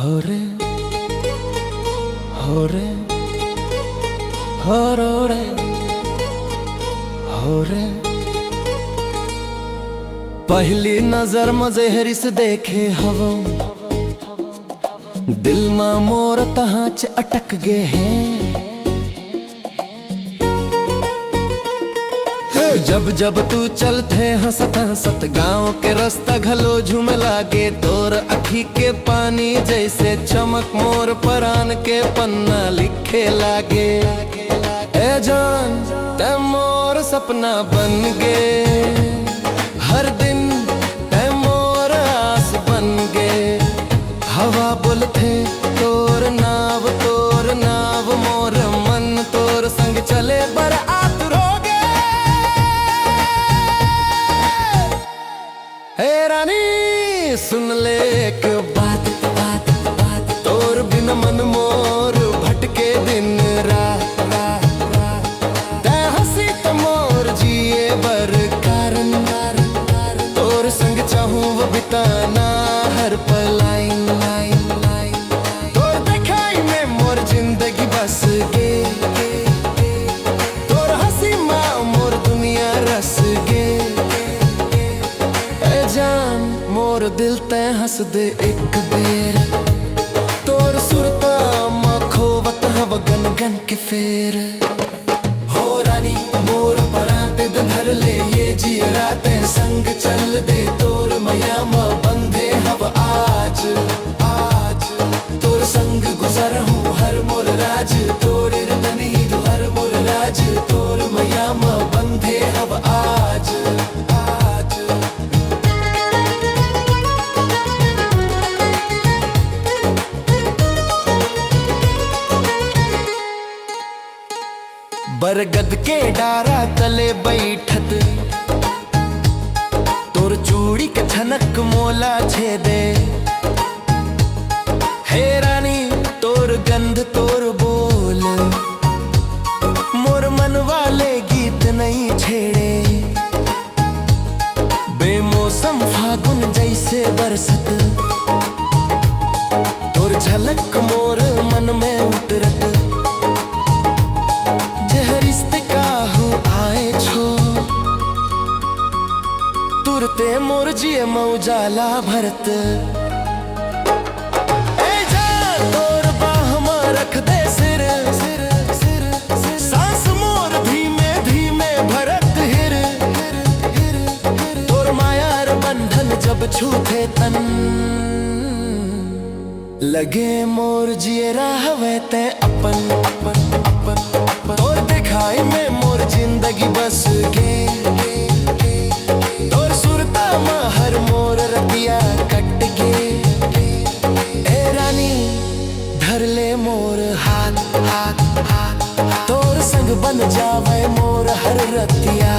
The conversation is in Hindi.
हो रे हो रे हो रो रे हो रे। पहली नजर मजेहरी से देखे हवो, दिल में मोर तहाँ च अटक गए हैं। जब जब तू चलते हंसत हंसत गाँव के रास्ता घलो झूमे लागे, तोर अखी के पानी जैसे चमक मोर परान के पन्ना लिखे लागे। ए जान ते मोर सपना बन गे, हर दिन ते मोर आस बन गे। हवा बोलते तोर नाव मोर मन तोर संग चले बर आतुर हो गे। हे रानी सुन ले एक बात बात बात, तोर बिन मन मोर भटके दिन रात। ते हंसी तो मोर जिए बर कारण, तोर संग चाहूं वो बिताना हर पल लाइन लाइन लाइन। तोर दिखाई में मोर जिंदगी बस गे, तोर हंसी माँ मोर दुनिया रस गे। ए जान मोर दिल ते हंस दे एक बेर, तोर सुरता माँ खोवत हव गन गन के फेर। हो रानी मोर पराते धर ले ये जियरा ते संग चल दे, तोर मैया माँ बंधे हव आज आज। तोर संग गुजर हूँ हर मोर राज, तोर रतनी दो हर मोर राज। तोर मैया माँ बंधे हव आज आज। बरगद के डारा तले बैठत, तोर चूड़ी के छनक मोला छेदे। हे रानी तोर गंध तोर बोल मोर मन वाले गीत नहीं छेड़े। बेमौसम फागुन जैसे बरसत, तोर झलक मोर मन में उतरत। तुरते मोर जिए मौजाला भरत। ए जान तोर बाह में रख दे सिर, सांस मोर धीमे धीमे भरत हिर। तोर मायार बंधन जब छूते तन, लगे मोर जिए रहवे ते अपन अपन अपन अपन। तोर दिखाई में मोर जिंदगी बस गे, हर मोर रतिया कट गे। ए रानी धर ले मोर हाथ हाथ हाथ, तोर संग बन जावे मोर हर रतिया।